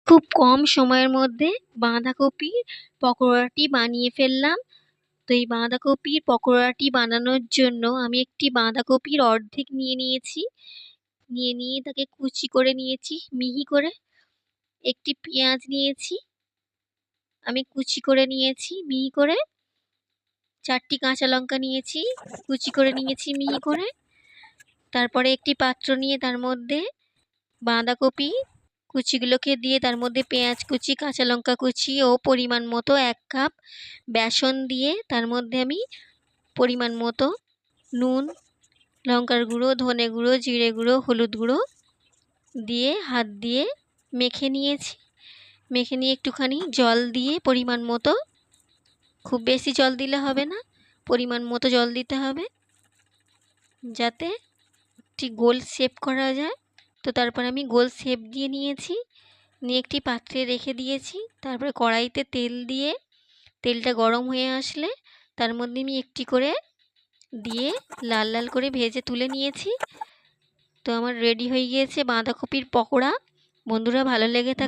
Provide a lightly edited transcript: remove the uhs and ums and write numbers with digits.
খুব কম সময়ের মধ্যে বাঁধাকপির পকোড়াটি বানিয়ে ফেললাম। তো এই বাঁধাকপির পকোড়াটি বানানোর জন্য আমি একটি বাঁধাকপির অর্ধেক নিয়েছি। নিয়ে তাকে কুচি করে নিয়েছি মিহি করে। একটি পেঁয়াজ নিয়েছি, আমি কুচি করে নিয়েছি মিহি করে। 4টি কাঁচা লঙ্কা নিয়েছি, কুচি করে নিয়েছি মিহি করে। তারপরে একটি পাত্র নিয়ে তার মধ্যে বাঁধাকপি কুচিগুলোকে দিয়ে তার মধ্যে পেঁয়াজ কুচি, কাঁচা লঙ্কা কুচি ও পরিমাণ মতো 1 কাপ বেসন দিয়ে তার মধ্যে আমি পরিমাণ মতো নুন, লঙ্কার গুঁড়ো, ধনে গুঁড়ো, জিরে গুঁড়ো, হলুদ গুঁড়ো দিয়ে হাত দিয়ে মেখে নিয়েছি। মেখে নিয়ে একটুখানি জল দিয়ে পরিমাণ মতো, খুব বেশি জল দিলে হবে না, পরিমাণ মতো জল দিতে হবে যাতে ঠিক গোল শেপ করা যায়। তো তারপর আমি গোল শেপ দিয়ে নিয়েছি, নিয়ে একটি পাত্রে রেখে দিয়েছি। তারপরে কড়াইতে তেল দিয়ে তেলটা গরম হয়ে আসলে তার মধ্যে আমি একটি করে দিয়ে লাল লাল করে ভেজে তুলে নিয়েছি। তো আমার রেডি হয়ে গিয়েছে বাঁধাকপির পকোড়া। বন্ধুরা, ভালো লেগে থাকলে